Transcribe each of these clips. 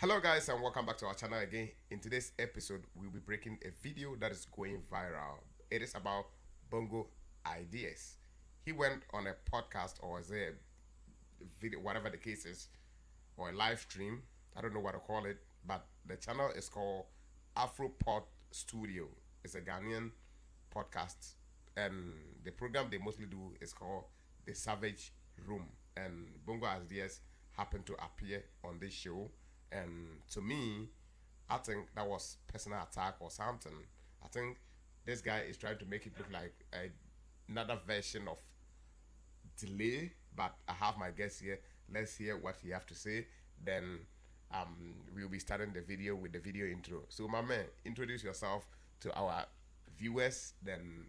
Hello guys and welcome back to our channel again. In today's episode, we'll be breaking a video that is going viral. It is about Bongo ideas. He went on a podcast or as a video, whatever the case is, or a live stream. I don't know what to call it, but the channel is called Afropod Studio. It's a Ghanaian podcast, and the program they mostly do is called The Savage Room. And Bongo ideas happened to appear on this show. And to me, I think that was personal attack or something. I think this guy is trying to make it look like another version of delay. But I have my guest here. Let's hear what he have to say. Then we'll be starting the video with the video intro. So my man, introduce yourself to our viewers. Then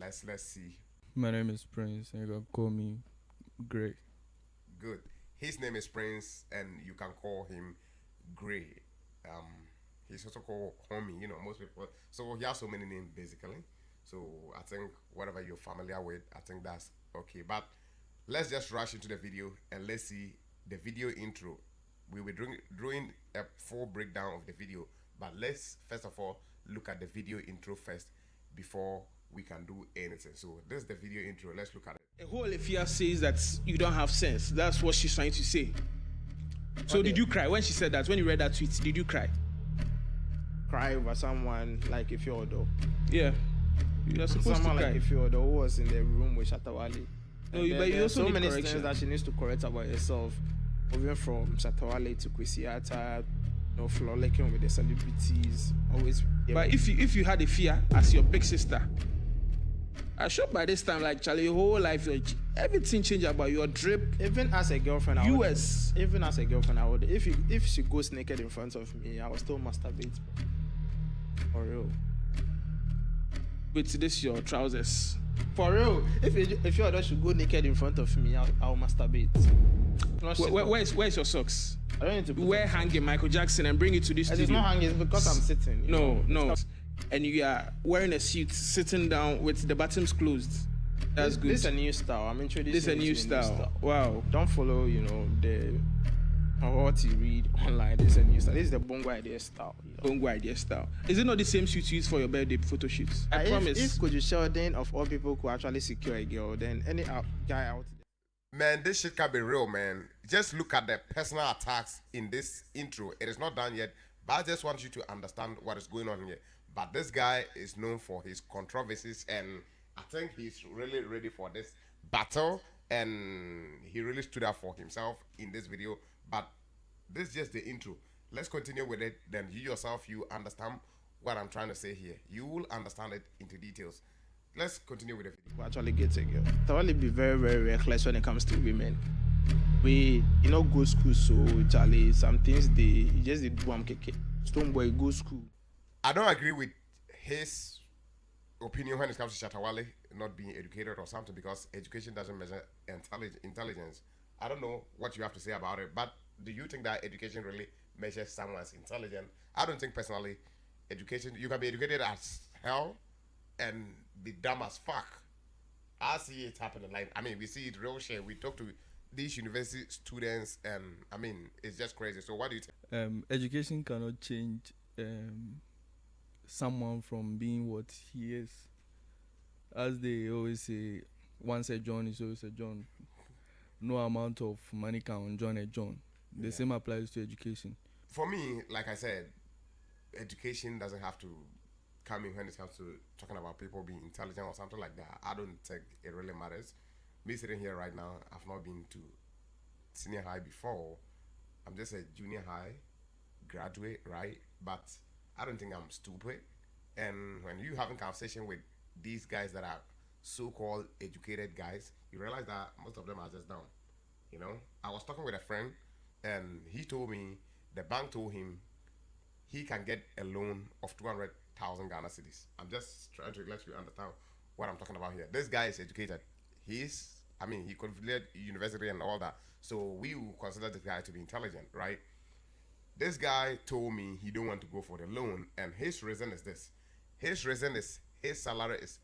let's see. My name is Prince, and you can call me Gray. Good. His name is Prince, and you can call him Gray. He's also called Homie, most people. So he has so many names basically. So I think whatever you're familiar with, I think that's okay. But let's just rush into the video and let's see the video intro. We will be doing a full breakdown of the video, but let's first of all look at the video intro first before we can do anything. So this is the video intro. Let's look at it. A whole Efia says that you don't have sense. That's what she's trying to say. So Okay. did you cry when she said that? When you read that tweet, did you cry? Cry over someone like if you're though. Yeah. You're supposed Someone to like cry. if you're who was in the room with Shatawale. No, And but there- you there are also so need many correction. things that she needs to correct about herself. Moving from Shatawale to Kwesiata, frolicking with the celebrities, always. But if you had a fear as your big sister, I'm sure by this time, like Charlie, your whole life, everything changed about your drip. even as a girlfriend, I would, US. even as a girlfriend, I would. If she goes naked in front of me, I will still masturbate. For real. With this your trousers. For real. If your daughter should go naked in front of me, I'll masturbate. No shit. Where's your socks? I don't need to put Wear hanging Michael Jackson and bring it to this It is studio. not hanging, it's because I'm sitting. you No, know. no. And you are wearing a suit, sitting down with the buttons closed. That's good. This is a new style. I'm introducing This is a you new to style. Wow. Don't follow, the what you read online. This is a new style. This is the Bongo idea style. Bongo idea style. Is it not the same suit you use for your birthday photo shoots? I promise. If Kojo Sheldon of all people could actually secure a girl, then any guy out there. Man, this shit can be real, man. Just look at the personal attacks in this intro. It is not done yet, but I just want you to understand what is going on here. But this guy is known for his controversies, and I think he's really ready for this battle, and he really stood up for himself in this video. But this is just the intro. Let's continue with it. Then you yourself, you understand what I'm trying to say here. You will understand it into details. Let's continue with the video. Who actually gets a girl. Thoroughly be very, very reckless when it comes to women. We, go school, so Charlie, some things you just did one keke. Stone boy go school. I don't agree with his opinion when it comes to Shatawale not being educated or something, because education doesn't measure intelligence. I don't know what you have to say about it, but do you think that education really measures someone's intelligence? I don't think personally. Education, you can be educated as hell and be dumb as fuck. I see it happening. We see it real shit. We talk to these university students, and it's just crazy. So what do you think? Education cannot change someone from being what he is. As they always say, once a John is always a John. No amount of money can unjoin a John. The same applies to education. For me, like I said, education doesn't have to come in when it comes to talking about people being intelligent or something like that. I don't think it really matters. Me sitting here right now, I've not been to senior high before. I'm just a junior high graduate, right? But I don't think I'm stupid. And when you having conversation with these guys that are so-called educated guys, you realize that most of them are just dumb. I was talking with a friend, and he told me the bank told him he can get a loan of 200,000 Ghana cedis. I'm just trying to let you understand what I'm talking about here. This guy is educated. He completed university and all that. So we will consider this guy to be intelligent, right? This guy told me he don't want to go for the loan, and his reason is this. His reason is his salary is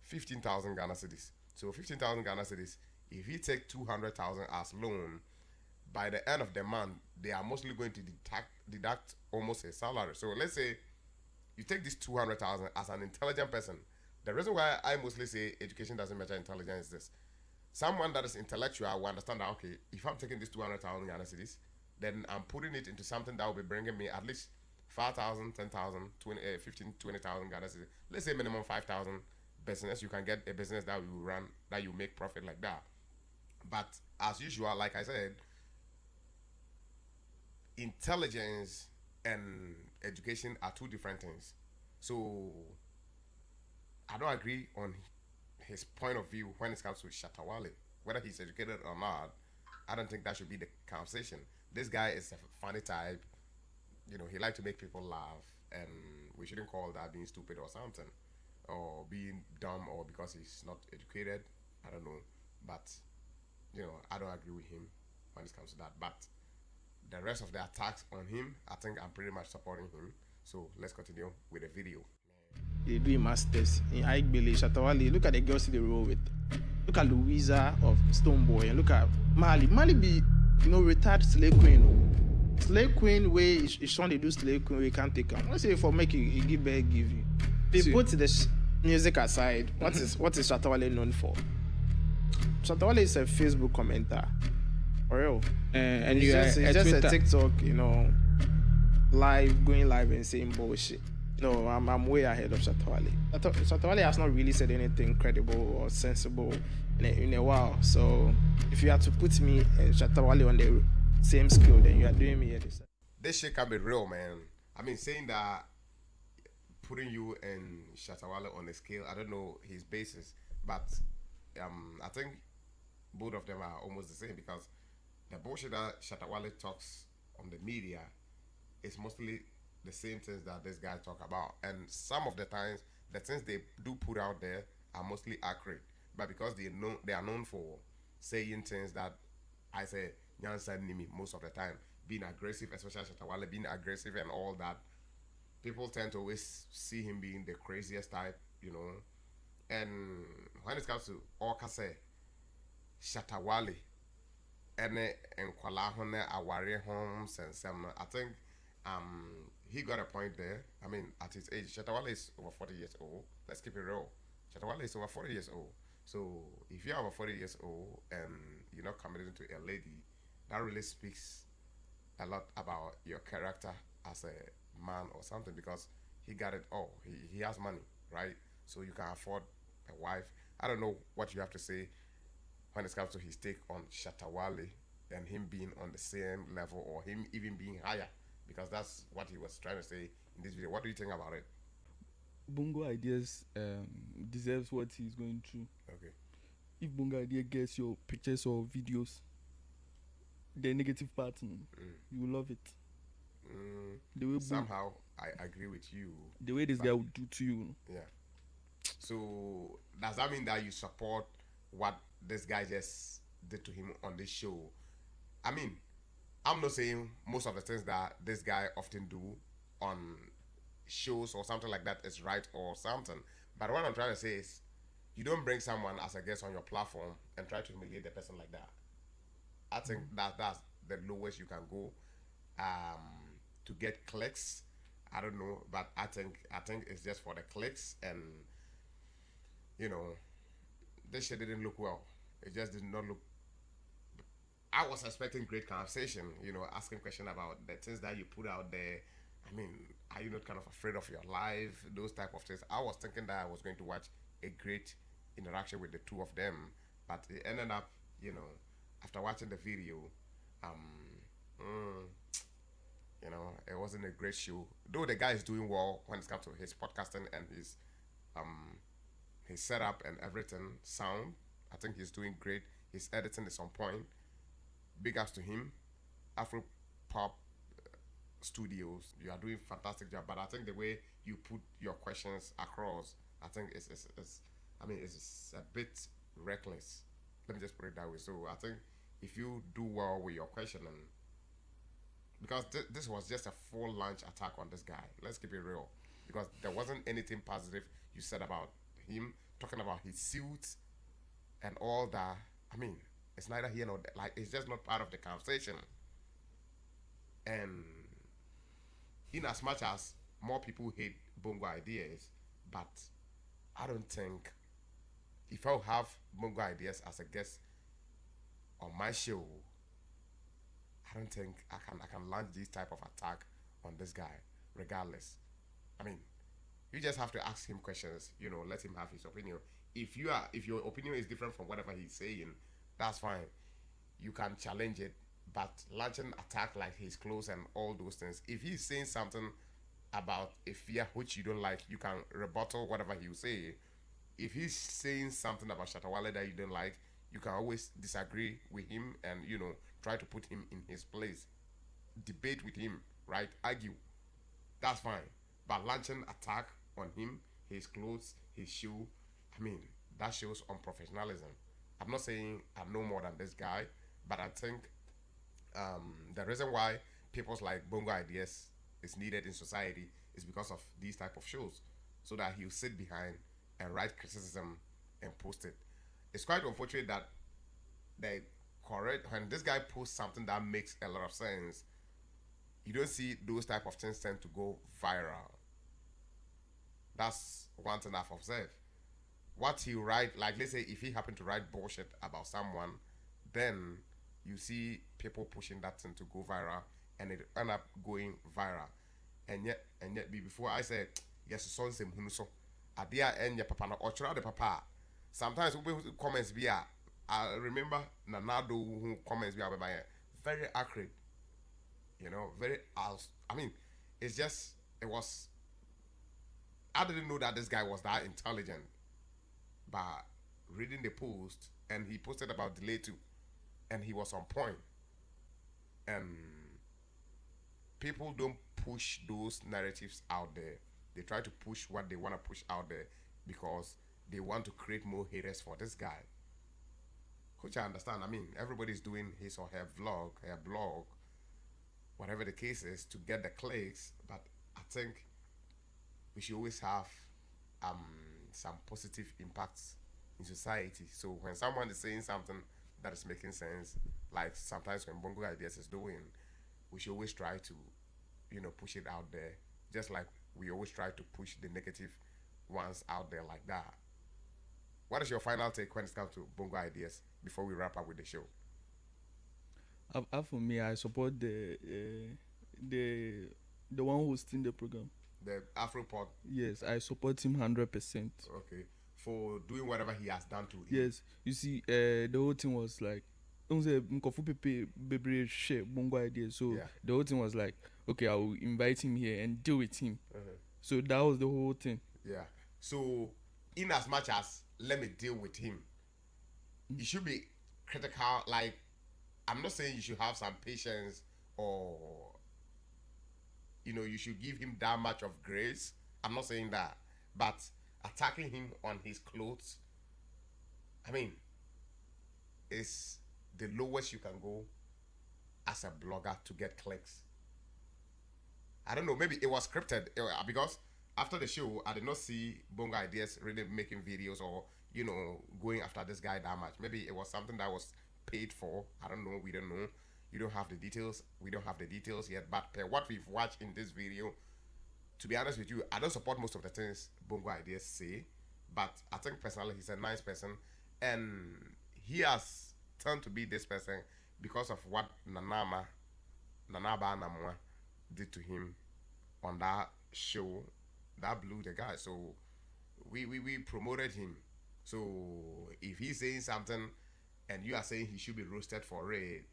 15,000 Ghana cedis. So 15,000 Ghana cedis, if he take 200,000 as loan, by the end of the month, they are mostly going to deduct almost a salary. So let's say you take this 200,000 as an intelligent person. The reason why I mostly say education doesn't measure intelligence is this: someone that is intellectual will understand that, okay, if I'm taking this 200,000 Ghana cedis, then I'm putting it into something that will be bringing me at least 5,000, 10,000, 20, 15, 20,000 Ghana cedis. Let's say minimum 5,000 business. You can get a business that you run, that you make profit like that. But as usual, like I said, intelligence and education are two different things. So I don't agree on his point of view when it comes to Shatawale. Whether he's educated or not, I don't think that should be the conversation. This guy is a funny type. He likes to make people laugh, and we shouldn't call that being stupid or something, or being dumb, or because he's not educated. I don't know, but I don't agree with him when it comes to that. But the rest of the attacks on him, I think I'm pretty much supporting him. So let's continue with the video. They do masters in Aigbele, Shatawale. Look at the girls they roll with. Look at Louisa of Stoneboy, and look at Mali. Mali be, retired slave queen. Slave queen way is shown they do slave queen, we can't take them. Let's say for make you give back, give you. They put the music aside. What is Shatawale known for? Shatawale is a Facebook commenter. For real. And It's you just, are it's a just Twitter. a TikTok, going live and saying bullshit. No, I'm way ahead of Shatawale. Shatawale has not really said anything credible or sensible in a while. So if you had to put me and Shatawale on the same scale, then you are doing me a disservice. This shit can be real, man. I mean, saying that, putting you and Shatawale on a scale, I don't know his basis, but I think both of them are almost the same, because the bullshit that Shatawale talks on the media is mostly the same things that this guy talk about, and some of the times the things they do put out there are mostly accurate, but because they are known for saying things that I say Nyansa Nimi most of the time, being aggressive, especially Shatawale being aggressive and all that, people tend to always see him being the craziest type, and when it comes to Okase, Shatawale, and Kwalahone Aware Homes and some, I think he got a point there. I mean, at his age, Shatawale is over 40 years old. Let's keep it real. Shatawale is over 40 years old. So if you're over 40 years old and you're not committed to a lady, that really speaks a lot about your character as a man or something, because he got it all. He has money, right? So you can afford a wife. I don't know what you have to say when it comes to his take on Shatawale and him being on the same level, or him even being higher, because that's what he was trying to say in this video. What do you think about it? Bongo ideas deserves what he's going through. Okay. If Bongo idea gets your pictures or videos, the negative part, you will love it. The way Somehow I agree with you. the way this guy would do to you. Yeah. So does that mean that you support what this guy just did to him on this show? I mean, I'm not saying most of the things that this guy often do on shows or something like that is right or something. But what I'm trying to say is, you don't bring someone as a guest on your platform and try to humiliate the person like that. I think that's the lowest you can go to get clicks. I don't know, but I think it's just for the clicks, and this shit didn't look well. It just did not look. I was expecting great conversation, asking questions about the things that you put out there. I mean, are you not kind of afraid of your life? Those type of things. I was thinking that I was going to watch a great interaction with the two of them, but it ended up, after watching the video, it wasn't a great show. Though the guy is doing well when it comes to his podcasting and his setup and everything, sound. I think he's doing great. His editing is on point. Big ups to him. Afro Pop Studios, you are doing fantastic job. But I think the way you put your questions across, I think it's a bit reckless. Let me just put it that way. So I think if you do well with your questioning, because this was just a full launch attack on this guy. Let's keep it real, because there wasn't anything positive you said about him, talking about his suits and all that. I mean, It's neither here nor there. Like, it's just not part of the conversation. And in as much as more people hate Bongo ideas, but I don't think if I'll have Bongo ideas as a guest on my show, I don't think I can launch this type of attack on this guy, regardless. I mean, you just have to ask him questions, let him have his opinion. If your opinion is different from whatever he's saying, that's fine. You can challenge it, but launching attack like his clothes and all those things. If he's saying something about a fear which you don't like, you can rebuttal whatever he will say. If he's saying something about Shatawale that you don't like, you can always disagree with him and try to put him in his place. Debate with him, right? Argue. That's fine. But launching attack on him, his clothes, his shoe, I mean, that shows unprofessionalism. I'm not saying I know more than this guy, but I think the reason why people's like Bongo ideas is needed in society is because of these type of shows, so that he'll sit behind and write criticism and post it. It's quite unfortunate that when this guy posts something that makes a lot of sense, you don't see those type of things tend to go viral. That's one thing I've observed. What he write, like let's say if he happened to write bullshit about someone, then you see people pushing that thing to go viral, and it end up going viral. And yet before I said yes, son same hunuso. Adia and your papa no ochra the papa. Sometimes we comments be I remember Nanado who comments be very accurate. Very I mean, it was I didn't know that this guy was that intelligent. But reading the post, and he posted about delay too, and he was on point. And people don't push those narratives out there. They try to push what they want to push out there because they want to create more haters for this guy. Which I understand. I mean, everybody's doing his or her vlog, her blog, whatever the case is, to get the clicks. But I think we should always have some positive impacts in society. So when someone is saying something that is making sense, like sometimes when Bongo Ideas is doing, we should always try to, push it out there, just like we always try to push the negative ones out there like that. What is your final take when it comes to Bongo Ideas before we wrap up with the show? For me, I support the one hosting the program. The Afropod. Yes, I support him 100%. Okay, for doing whatever he has done to him. Yes, you see, the whole thing was like, Bongo Ideas. So Yeah. the whole thing was like, okay, I will invite him here and deal with him. Uh-huh. So that was the whole thing. Yeah. So, in as much as let me deal with him, you should be critical. Like, I'm not saying you should have some patience or you should give him that much of grace. I'm not saying that. But attacking him on his clothes, I mean, is the lowest you can go as a blogger to get clicks. I don't know, maybe it was scripted because after the show, I did not see Bongo Ideas really making videos or, going after this guy that much. Maybe it was something that was paid for. I don't know. We don't know. You don't have the details. We don't have the details yet. But what we've watched in this video, to be honest with you, I don't support most of the things Bongo Ideas say. But I think personally he's a nice person. And he has turned to be this person because of what Nanaba Namwa did to him on that show that blew the guy. So we promoted him. So if he's saying something and you are saying he should be roasted for it,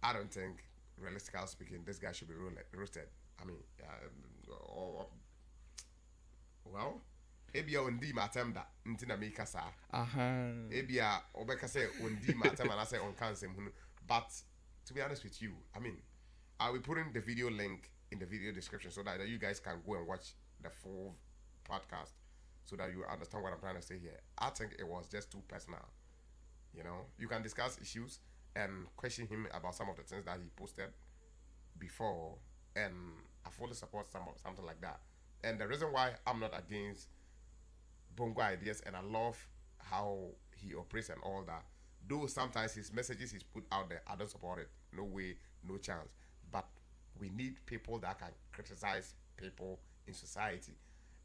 I don't think, realistically speaking, this guy should be roasted. I mean, well, maybe on di matem da ntina me kasa. Maybe obeka say on di matem and I say on cancer. But to be honest with you, I mean, I will put in the video link in the video description so that you guys can go and watch the full podcast so that you understand what I'm trying to say here. I think it was just too personal. You can discuss issues and question him about some of the things that he posted before, and I fully support something like that. And the reason why I'm not against Bongo Ideas, and I love how he operates and all that, Though sometimes his messages he's put out there, I don't support it. No way, no chance. But we need people that can criticize people in society.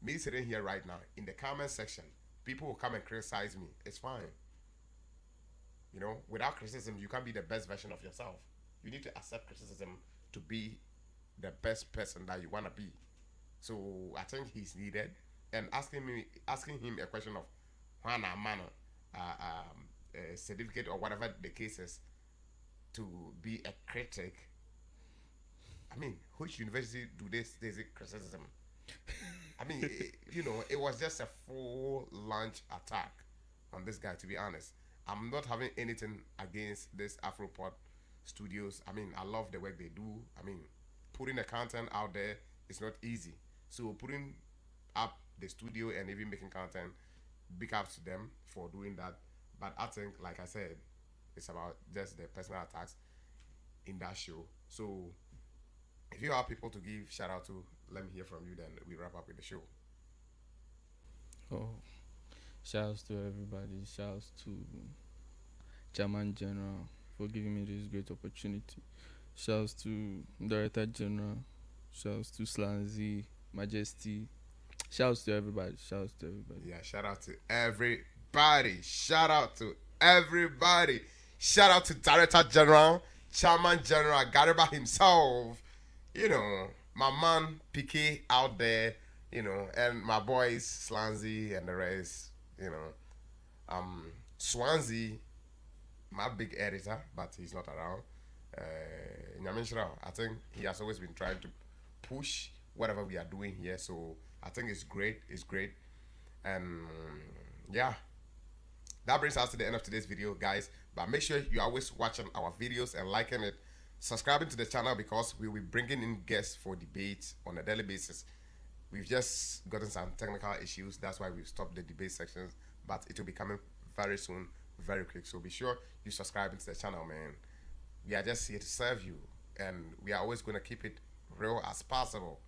Me sitting here right now in the comment section, people will come and criticize me. It's fine. You know, without criticism, you can't be the best version of yourself. You need to accept criticism to be the best person that you want to be. So I think he's needed. And asking him a question of Hana Mana, certificate or whatever the case is, to be a critic. I mean, which university do they say criticism? I mean, it was just a full launch attack on this guy, to be honest. I'm not having anything against this Afropod studios. I mean, I love the work they do. I mean, putting the content out there is not easy. So putting up the studio and even making content, big ups to them for doing that. But I think, like I said, it's about just the personal attacks in that show. So if you have people to give shout out to, let me hear from you, then we wrap up with the show. Oh, shouts to everybody. Shouts to Chairman General for giving me this great opportunity. Shouts to Director General. Shouts to Slanzy, Majesty. Shouts to everybody. Shouts to everybody. Yeah, shout out to everybody. Shout out to everybody. Shout out to Director General, Chairman General, Gariba himself. You know, my man PK out there, you know, and my boys Slanzy and the rest, you know. Swansea, my big editor, but he's not around. I think he has always been trying to push whatever we are doing here, so I think it's great. And yeah, that brings us to the end of today's video, guys. But make sure you're always watching our videos and liking it, subscribing to the channel, because we'll be bringing in guests for debates on a daily basis. We've just gotten some technical issues, that's why we've stopped the debate sections, but it will be coming very soon, very quick. So be sure you subscribe to the channel, man. We are just here to serve you, and we are always going to keep it real as possible.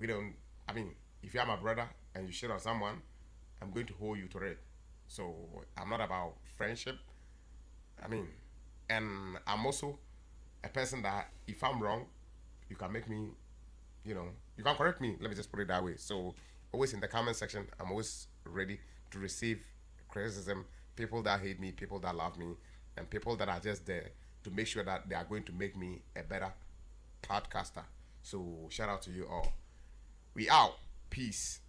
If you are my brother and you shit on someone, I'm going to hold you to it. So I'm not about friendship. And I'm also a person that if I'm wrong, you can make me, you can correct me. Let me just put it that way. So always in the comment section, I'm always ready to receive criticism, people that hate me, people that love me, and people that are just there to make sure that they are going to make me a better podcaster. So shout out to you all. We out. Peace.